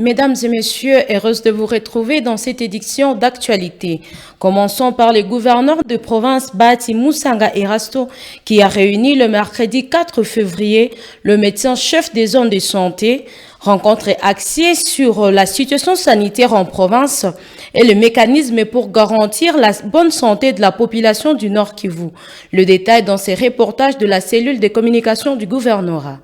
Mesdames et messieurs, heureuse de vous retrouver dans cette édition d'actualité. Commençons par le gouverneur de province Bahati Musanga Erasto qui a réuni le mercredi 4 février le médecin-chef des zones de santé, rencontre axée sur la situation sanitaire en province et le mécanisme pour garantir la bonne santé de la population du Nord Kivu. Le détail dans ces reportages de la cellule de communication du gouvernorat.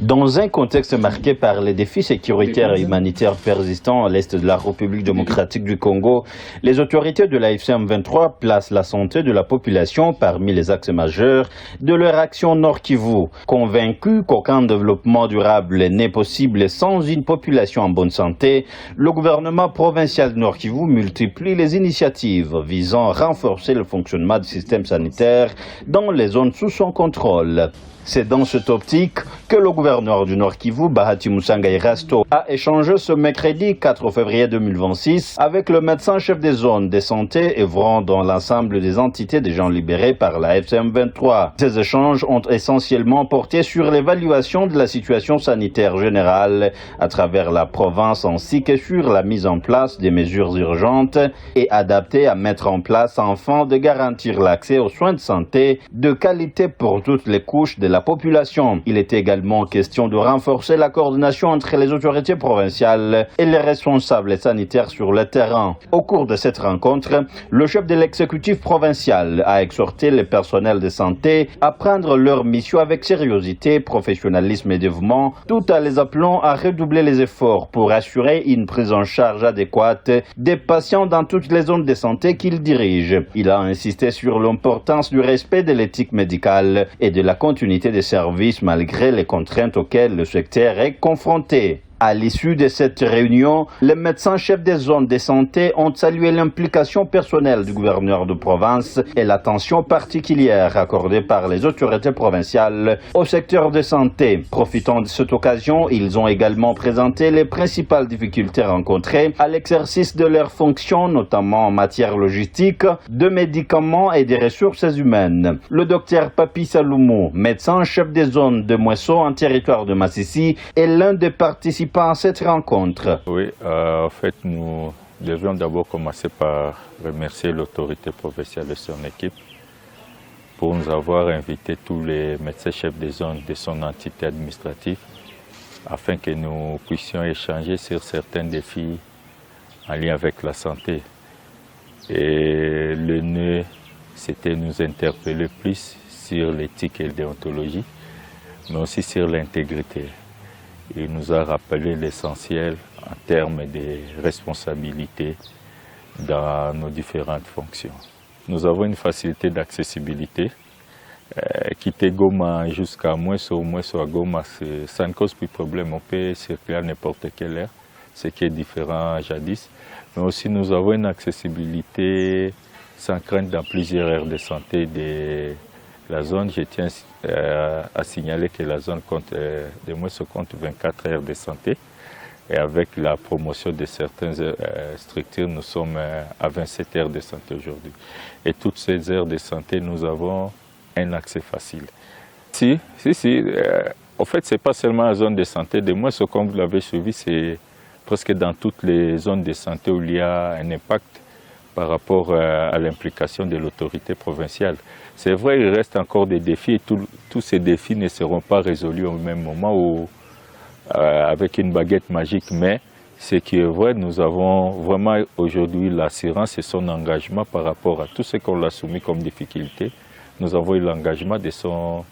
Dans un contexte marqué par les défis sécuritaires et humanitaires persistants à l'est de la République démocratique du Congo, les autorités de la FCM23 placent la santé de la population parmi les axes majeurs de leur action Nord Kivu. Convaincu qu'aucun développement durable n'est possible sans une population en bonne santé, le gouvernement provincial du Nord Kivu multiplie les initiatives visant à renforcer le fonctionnement du système sanitaire dans les zones sous son contrôle. C'est dans cette optique que le gouverneur du Nord Kivu, Bahati Musanga Erasto, a échangé ce mercredi 4 février 2026 avec le médecin-chef des zones de santé œuvrant dans l'ensemble des entités des gens libérés par la FCM23. Ces échanges ont essentiellement porté sur l'évaluation de la situation sanitaire générale à travers la province ainsi que sur la mise en place des mesures urgentes et adaptées à mettre en place afin de garantir l'accès aux soins de santé de qualité pour toutes les couches de la population. Il est également question de renforcer la coordination entre les autorités provinciales et les responsables sanitaires sur le terrain. Au cours de cette rencontre, le chef de l'exécutif provincial a exhorté les personnels de santé à prendre leur mission avec sérieuxité, professionnalisme et dévouement, tout en les appelant à redoubler les efforts pour assurer une prise en charge adéquate des patients dans toutes les zones de santé qu'ils dirigent. Il a insisté sur l'importance du respect de l'éthique médicale et de la continuité des services malgré les contraintes auxquelles le secteur est confronté. À l'issue de cette réunion, les médecins-chefs des zones de santé ont salué l'implication personnelle du gouverneur de province et l'attention particulière accordée par les autorités provinciales au secteur de santé. Profitant de cette occasion, ils ont également présenté les principales difficultés rencontrées à l'exercice de leurs fonctions, notamment en matière logistique, de médicaments et des ressources humaines. Le docteur Papi Saloumou, médecin-chef des zones de Mouesso en territoire de Massissi, est l'un des participants à cette rencontre. Oui, en fait, nous devions d'abord commencer par remercier l'autorité provinciale et son équipe pour nous avoir invité tous les médecins-chefs des zones de son entité administrative afin que nous puissions échanger sur certains défis en lien avec la santé. Et le nœud, c'était nous interpeller plus sur l'éthique et la déontologie, mais aussi sur l'intégrité. Il nous a rappelé l'essentiel en termes de responsabilité dans nos différentes fonctions. Nous avons une facilité d'accessibilité. Quitter Goma jusqu'à Mouesso à Goma, ça ne cause plus de problème. On peut circuler à n'importe quelle heure, ce qui est différent jadis. Mais aussi nous avons une accessibilité sans crainte dans plusieurs aires de santé de la zone. Je tiens à signaler que la zone de Mouesso compte 24 aires de santé. Et avec la promotion de certaines structures, nous sommes à 27 aires de santé aujourd'hui. Et toutes ces aires de santé, nous avons un accès facile. En fait, ce n'est pas seulement la zone de santé de Mouesso, comme vous l'avez suivi, c'est presque dans toutes les zones de santé où il y a un impact par rapport à l'implication de l'autorité provinciale. C'est vrai, il reste encore des défis et tous ces défis ne seront pas résolus au même moment ou avec une baguette magique, mais ce qui est vrai, nous avons vraiment aujourd'hui l'assurance et son engagement par rapport à tout ce qu'on l'a soumis comme difficulté. Nous avons eu l'engagement de son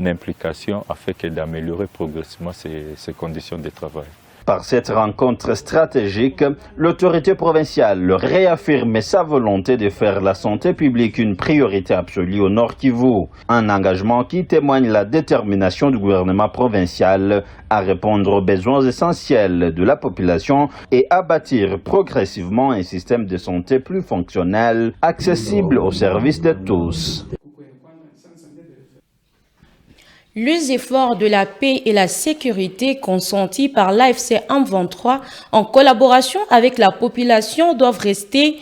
implication afin d'améliorer progressivement ses conditions de travail. Par cette rencontre stratégique, l'autorité provinciale réaffirme sa volonté de faire la santé publique une priorité absolue au Nord Kivu. Un engagement qui témoigne la détermination du gouvernement provincial à répondre aux besoins essentiels de la population et à bâtir progressivement un système de santé plus fonctionnel, accessible au service de tous. Les efforts de la paix et la sécurité consentis par l'AFC M23 en collaboration avec la population doivent rester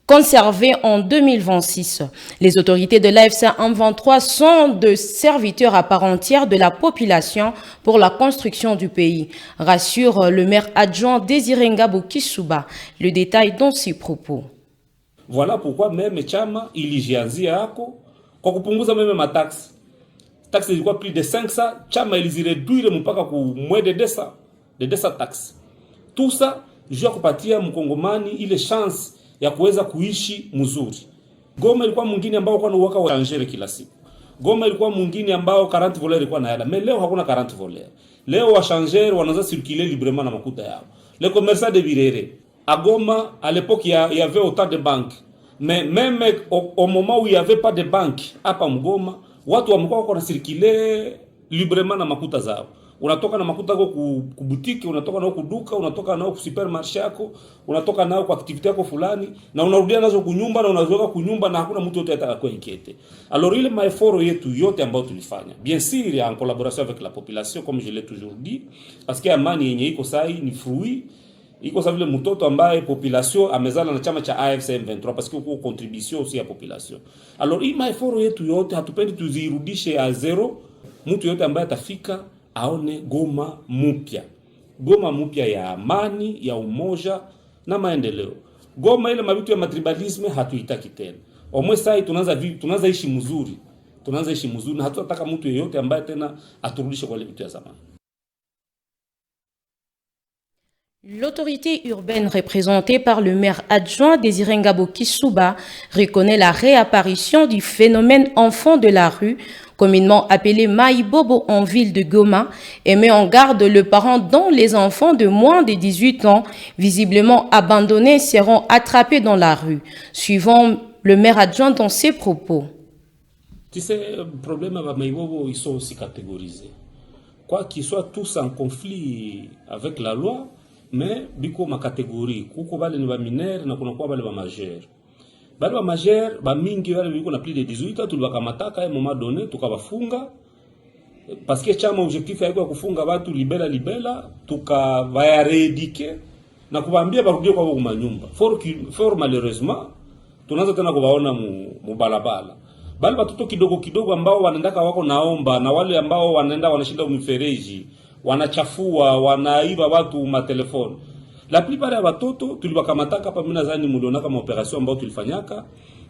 conservés en 2026. Les autorités de l'AFC M23 sont de serviteurs à part entière de la population pour la construction du pays, rassure le maire adjoint Désiré Ngabo Kisuba. Le détail dans ses propos. Voilà pourquoi même chama ilijianzia yako kwa kupunguza meme mataksi. Taxi ilikuwa plus de 500, chama ilizireduire mpaka ku moins de 200 taxes. Tout ça juu ya kupatia mkongomani ile chance ya kuweza kuishi mzuri. Goma ilikuwa mwingine ambao kwa nuwaka wa changere kila siku. Goma ilikuwa mwingine ambao 40 voleurs ilikuwa na yada. Mais leo hakuna 40 voleurs. Leo wa changere wanaanza circuler librement na makuta yao. Les commerçants de Birere, à Goma, à l'époque il y avait autant de banques. Mais même au moment où il n'y avait pas de banques, hapa Mgoma, watu wamekuwa kwa circuler librement na makuta zao. Unatoka na makuta yako ku boutique, unatoka nao kuduka, unatoka nao ku supermarché yako, unatoka nao kwa activité yako fulani na unarudia nazo kunyumba na unazoka kunyumba na hakuna mtu yote atakaye inquiéter. Alors ile maeforo yetu yote ambayo tulifanya, bien sûr en collaboration avec la population comme je l'ai toujours dit, parce que amani yenye iko sai ni fruit iko sa vile mtoto ambaye population amezala na chama cha AFC M23 parce que uko contribution aussi ya population. Alors hii maeforo yetu yote hatupendi tuzirudishe a zero. Mtu yote ambaye atafika aone Goma mpya. Goma mpya ya amani, ya umoja na maendeleo. Goma ile mabitu ya matribalisme hatuitaki tena. Omwe sai tunaanza ishi mzuri. Tunaanza ishi mzuri na hatutataka mtu yeyote ambaye tena aturudishe kwa ile vitu ya zamani. L'autorité urbaine représentée par le maire adjoint Désiré Ngabo Kisuba reconnaît la réapparition du phénomène enfant de la rue, communément appelé Maïbobo en ville de Goma, et met en garde le parent dont les enfants de moins de 18 ans, visiblement abandonnés, seront attrapés dans la rue, suivant le maire adjoint dans ses propos. Tu sais, le problème avec Maïbobo, ils sont aussi catégorisés. Quoi qu'ils soient tous en conflit avec la loi, mais biko ma catégorie kuko bale ni ba mineur na kuna kwa bale ba majeur. Bale ba majeur ba mingi wale biko na plus de 18 ans tulibakamata à un moment donné tukabafunga parce que chama objectif yako kufunga watu libela tukabaya rééduquer na kubaambia barudie kwa manyumba. For malheureusement tunaanza tena kubaona mu balabala. Bale watoto kidogo ambao wanaendaka wako naomba na wale ambao wanaenda wanashinda mifereji wanachafua, wanaiba watu matelefoni. La plupart ya watoto tuliwakamataka hapa, mimi nadhani mliona kama operation ambayo tulifanyaka.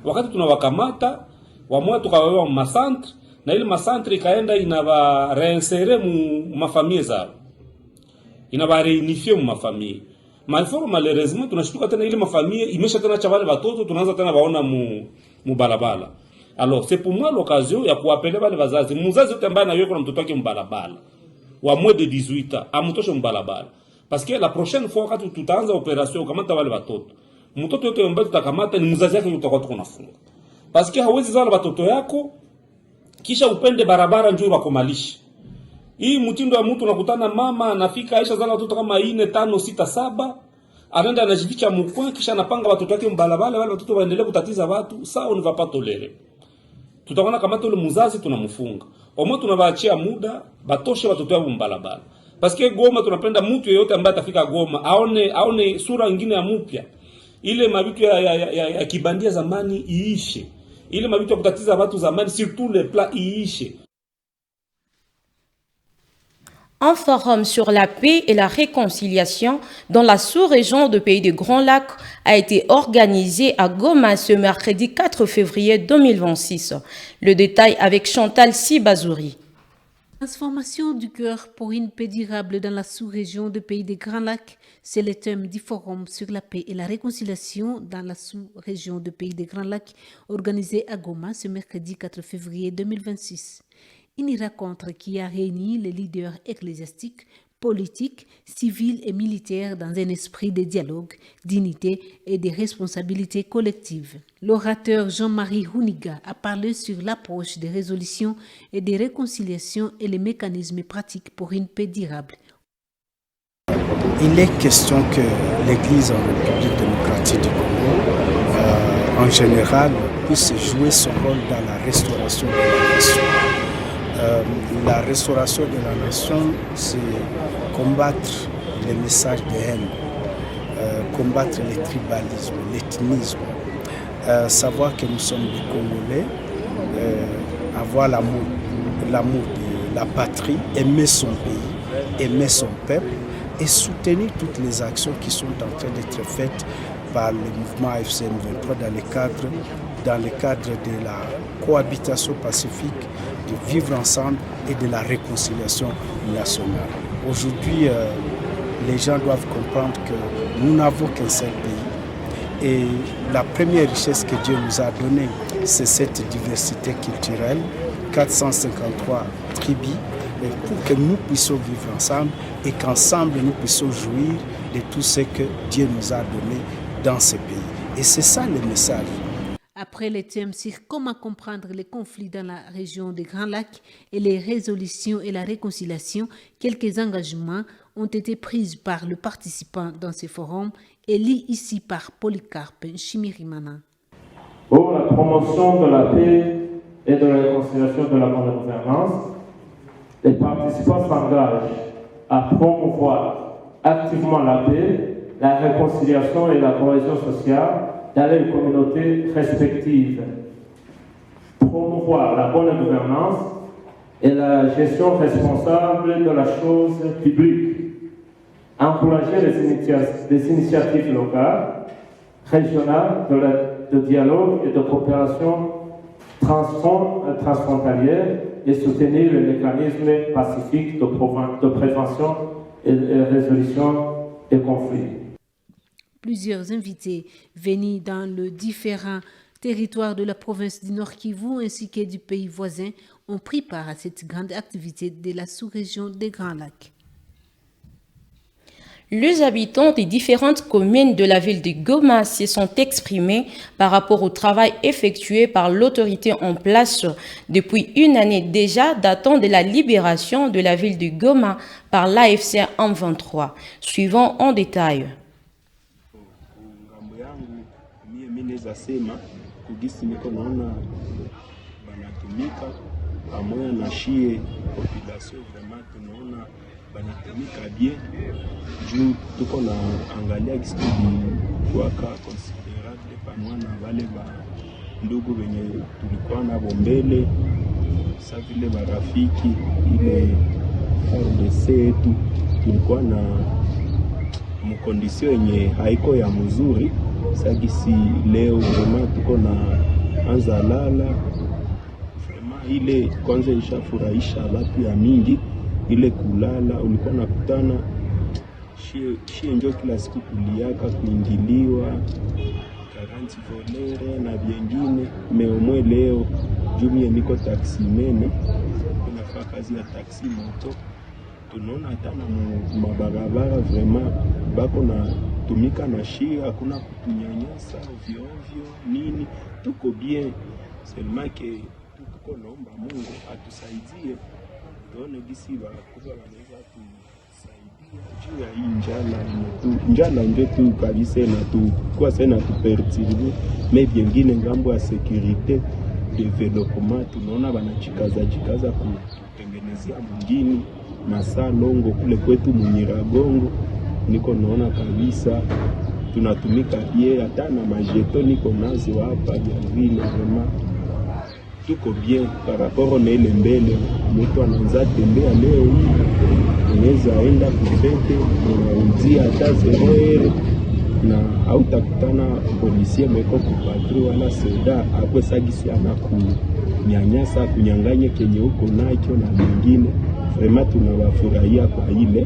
Wakati tunawakamata, wamoja tukawawewa masantre na ile masantre ikaenda inaba reinsere mu mafamie zao. Inaba reunifier mu mafamie. Malheureusement tunashtuka tena ile mafamie imesha tena cha wale watoto tunaanza tena waona mu balabala. Alors c'est pour moi l'occasion ya kuappeler wale wazazi. Mzazi yote ambaye anayeko na mtoto wake mbalabala wa moins de 18 ans amutoshe mbalabala, parce que la prochaine fois wakati tutaanza operation kamata wale watoto, mtoto yote ambaye tutakamata ni mzazi yake utakuwa tunafunga, parce que hawezi zala watoto yako kisha upende barabara njoo wakomalisha. Hii mtindo wa mtu unakutana mama anafika Aisha zala watoto kama 4 5 6 7 anaenda anajificha mkwa kisha anapanga watoto wake mbalabala, wale watoto waendelee kutatiza watu, sawa on va pas tolérer. Tutaona kama tole mzazi tunamfunga. Omo tunawaachia muda batoshe watoto wao mbalabala. Parce que Goma tunapenda mtu yeyote ambaye atafika Goma aone sura nyingine ya mpya. Ile mabitu ya kibandia zamani iishe. Ile mabitu ya kutatiza watu zamani surtout les plats iishe. Un forum sur la paix et la réconciliation dans la sous-région de Pays des Grands Lacs a été organisé à Goma ce mercredi 4 février 2026. Le détail avec Chantal Sibazouri. Transformation du cœur pour une paix durable dans la sous-région de Pays des Grands Lacs, c'est le thème du forum sur la paix et la réconciliation dans la sous-région de Pays des Grands Lacs organisé à Goma ce mercredi 4 février 2026. Une rencontre qui a réuni les leaders ecclésiastiques, politiques, civils et militaires dans un esprit de dialogue, d'unité et de responsabilité collective. L'orateur Jean-Marie Houniga a parlé sur l'approche des résolutions et des réconciliations et les mécanismes pratiques pour une paix durable. Il est question que l'Église en République démocratique du Congo, en général, puisse jouer son rôle dans la restauration de la nation. La restauration de la nation, c'est combattre les messages de haine, combattre le tribalisme, l'ethnisme, savoir que nous sommes des Congolais, avoir l'amour de la patrie, aimer son pays, aimer son peuple et soutenir toutes les actions qui sont en train d'être faites par le mouvement AFC M23 dans le cadre de la cohabitation pacifique, de vivre ensemble et de la réconciliation nationale. Aujourd'hui, les gens doivent comprendre que nous n'avons qu'un seul pays et la première richesse que Dieu nous a donnée, c'est cette diversité culturelle, 453 tribus, pour que nous puissions vivre ensemble et qu'ensemble nous puissions jouir de tout ce que Dieu nous a donné dans ce pays. Et c'est ça le message. Après les thèmes sur comment comprendre les conflits dans la région des Grands Lacs et les résolutions et la réconciliation, quelques engagements ont été pris par le participant dans ces forums et lus ici par Polycarpe Chimirimana. Pour la promotion de la paix et de la réconciliation de la bonne gouvernance, les participants s'engagent à promouvoir activement la paix, la réconciliation et la cohésion sociale dans les communautés respectives, promouvoir la bonne gouvernance et la gestion responsable de la chose publique, encourager les initiatives locales, régionales de dialogue et de coopération transfrontalière et soutenir le mécanisme pacifique de prévention et de résolution des conflits. Plusieurs invités venus dans les différents territoires de la province du Nord Kivu ainsi que du pays voisin ont pris part à cette grande activité de la sous-région des Grands Lacs. Les habitants des différentes communes de la ville de Goma se sont exprimés par rapport au travail effectué par l'autorité en place depuis une année déjà datant de la libération de la ville de Goma par l'AFC M23. Suivons en détail. Banatumika bien juu tuko na angalia kitu kuwaka considerable pamoja na wale ba ndugu wenye tulikuwa nabo mbele, sasa vile marafiki ile RDC yetu tulikuwa na mkondisio yenye haiko ya mzuri. Sasa si leo kama tuko na anza lala vraiment ile kwanza ishafurahisha watu ya mingi. Ile kulala ulikuwa nakutana shie njo kila siku kuliaka kuingiliwa karanti volere na vyengine meomwe. Leo jumie niko taksimene kunafaa kazi ya taksi moto, tunaona hata na mabarabara vraiment bako na tumika na shie, hakuna kutunyanyasa ovyo ovyo nini, tuko bien seulement que tuko naomba Mungu atusaidie tuone gisi bakubwa wanaweza tusaidia juu ya hii njala ndio tu kabisa na tu kwa sana tuperturbe mais vingine ngambo ya securite development tunaona banachikaza kutengenezea mwingine masaa longo kule kwetu Munyiragongo, niko naona kabisa tunatumika bie hata na majeto niko nazo hapa ya vile vraiment tuko bien par rapport na ile mbele. Mtu anaanza tembea leo hii unaweza enda kupete unauzia hata 0 na hautakutana polisi meko kupatru wala soda hapo sagisi anakunyanyasa kunyang'anya kenye uko nacho na vingine. Vraiment tunawafurahia kwa ile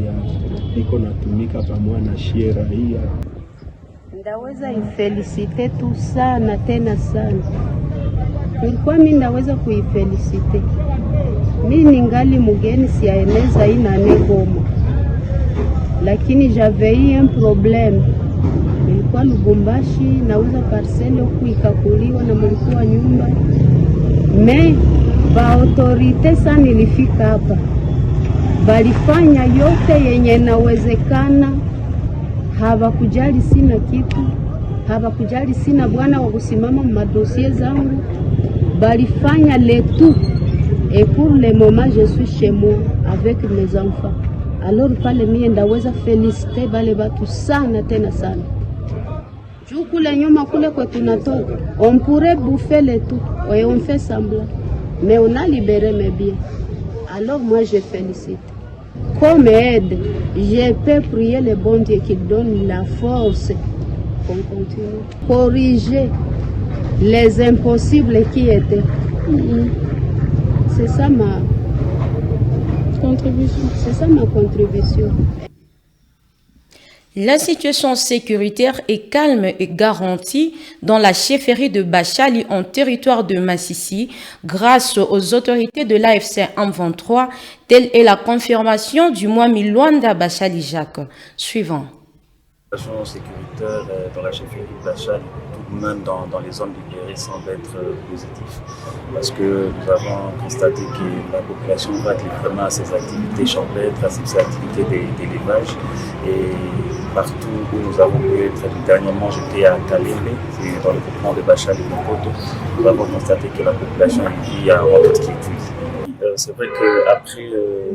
ya iko natumika pamoja na shiera hii. Ndaweza ifelicite tu sana tena sana. Nilikuwa mimi ndaweza kuifelicite. Mimi ningali mugeni siaeneza ina Goma. Lakini j'avais eu un problème. Nilikuwa Lubumbashi nauza parcelle huku ikakuliwa na mlikuwa nyumba. Mais ba autorite sana nilifika hapa. Balifanya yote yenye nawezekana. Hawakujali sina kitu. Hawakujali sina bwana wa kusimama madossier zangu. Balifanya le tout et pour le moment je suis chez moi avec mes enfants. Alors pale mie ndaweza féliciter bale batu sana tena sana. Juu kule nyuma kule kwa tunatoka, on pourrait bouffer le tout et on fait semblant. Mais on a libéré mes biens. Alors moi je félicite. Comme aide, je peux prier le bon Dieu qu'il donne la force qu'on continue. Corriger les impossibles qui étaient. C'est ça ma contribution. C'est ça ma contribution. La situation sécuritaire est calme et garantie dans la chefferie de Bachali en territoire de Massissi grâce aux autorités de l'AFC M23. Telle est la confirmation du Mwami Luanda Bachali Jacques. Suivant. La situation sécuritaire dans la chefferie de Bachali, tout de même dans les zones libérées, semble être positif. Parce que nous avons constaté que la population va vraiment à ses activités champêtres, à ses activités d'élevage. Et partout où nous avons pu être, dernièrement j'étais à Kalembe, c'est dans le groupement de Bachali Mokoto, nous avons constaté que la population vit en toute quiétude. C'est vrai qu'après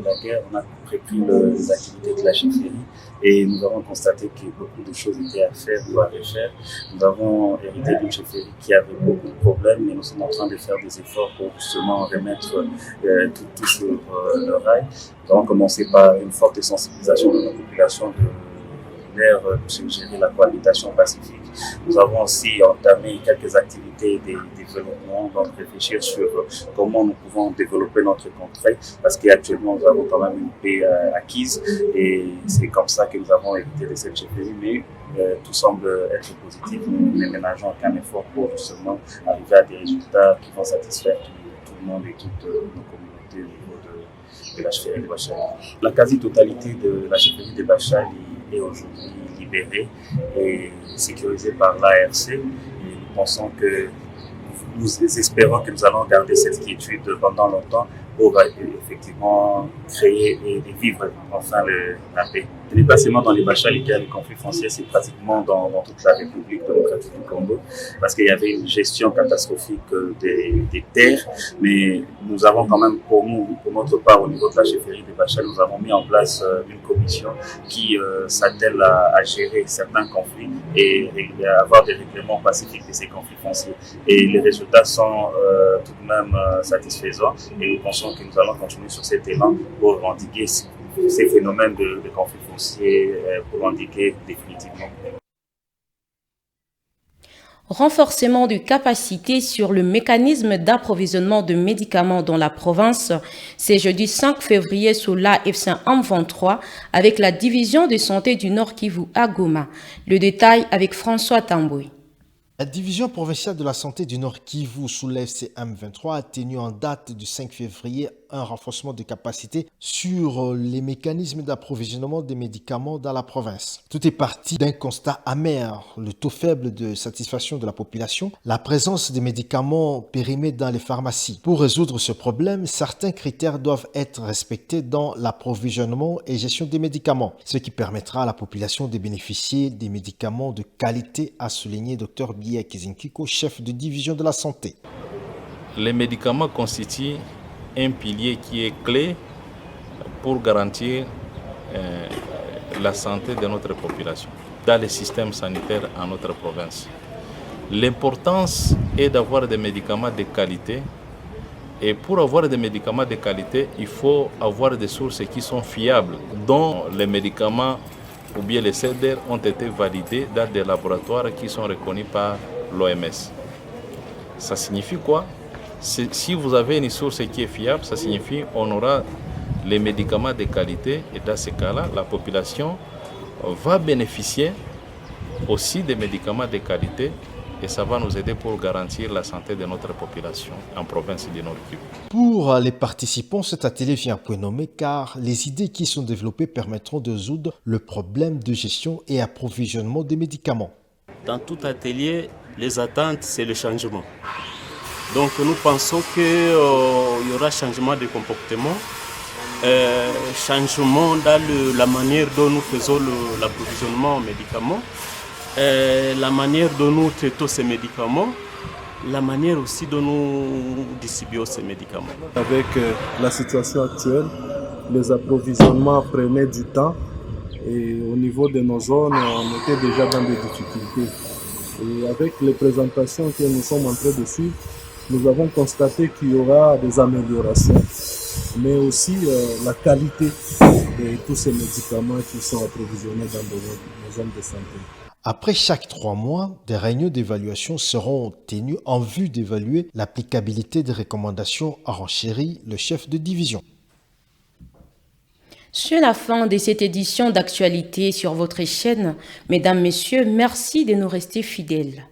la guerre, on a repris les activités de la chefferie et nous avons constaté que beaucoup de choses étaient à faire ou à refaire. Nous avons hérité d'une chefferie qui avait beaucoup de problèmes, mais nous sommes en train de faire des efforts pour justement remettre tout sur le rail. Nous avons commencé par une forte sensibilisation de la population de suggérer la cohabitation pacifique. Nous avons aussi entamé quelques activités de développement, donc réfléchir sur comment nous pouvons développer notre contrée, parce qu'actuellement nous avons quand même une paix acquise et c'est comme ça que nous avons hérité de cette chefferie, mais tout semble être positif. Nous ne ménageons aucun effort pour justement arriver à des résultats qui vont satisfaire tout le monde et toutes nos communautés au niveau de la chefferie de Bachali. La quasi-totalité de la chefferie de Bachali est aujourd'hui libérée et sécurisée par l'ARC. Et nous pensons que nous espérons que nous allons garder cette quiétude pendant longtemps pour effectivement créer et vivre enfin la paix. Ce n'est pas seulement dans les Bachali qu'il y a les conflits fonciers, c'est pratiquement dans toute la République démocratique du Congo, parce qu'il y avait une gestion catastrophique des terres, mais nous avons quand même pour notre part au niveau de la chefferie des Bachali, nous avons mis en place une commission qui s'attelle à gérer certains conflits et avoir des règlements pacifiques de ces conflits fonciers. Et les résultats sont tout de même satisfaisants et nous pensons que nous allons continuer sur cet élan pour endiguer ces phénomènes de conflits fonciers, pour l'endiguer définitivement. Renforcement de capacité sur le mécanisme d'approvisionnement de médicaments dans la province. C'est jeudi 5 février sous l'AFC M23 avec la division de santé du Nord Kivu à Goma. Le détail avec François Tambouy. La division provinciale de la santé du Nord Kivu sous l'AFC M23 a tenu en date du 5 février un renforcement de capacité sur les mécanismes d'approvisionnement des médicaments dans la province. Tout est parti d'un constat amer, le taux faible de satisfaction de la population, la présence des médicaments périmés dans les pharmacies. Pour résoudre ce problème, certains critères doivent être respectés dans l'approvisionnement et gestion des médicaments, ce qui permettra à la population de bénéficier des médicaments de qualité, a souligné Dr Biya Kizinkiko, chef de division de la santé. Les médicaments constituent un pilier qui est clé pour garantir la santé de notre population dans le système sanitaire en notre province. L'importance est d'avoir des médicaments de qualité et pour avoir des médicaments de qualité, il faut avoir des sources qui sont fiables, dont les médicaments ou bien les CDR ont été validés dans des laboratoires qui sont reconnus par l'OMS. Ça signifie quoi? Si vous avez une source qui est fiable, ça signifie qu'on aura les médicaments de qualité et dans ce cas-là, la population va bénéficier aussi des médicaments de qualité et ça va nous aider pour garantir la santé de notre population en province du Nord Kivu. Pour les participants, cet atelier vient à point nommé car les idées qui sont développées permettront de résoudre le problème de gestion et approvisionnement des médicaments. Dans tout atelier, les attentes, c'est le changement. Donc nous pensons qu'il y aura changement de comportement, changement dans la manière dont nous faisons l'approvisionnement en médicaments, la manière dont nous traitons ces médicaments, la manière aussi dont nous distribuons ces médicaments. Avec la situation actuelle, les approvisionnements prenaient du temps et au niveau de nos zones, on était déjà dans des difficultés. Et avec les présentations que nous sommes en train de suivre, nous avons constaté qu'il y aura des améliorations, mais aussi la qualité de tous ces médicaments qui sont approvisionnés dans nos zones de santé. Après chaque 3 mois, des réunions d'évaluation seront tenues en vue d'évaluer l'applicabilité des recommandations, a renchéri le chef de division. C'est la fin de cette édition d'actualité sur votre chaîne. Mesdames, Messieurs, merci de nous rester fidèles.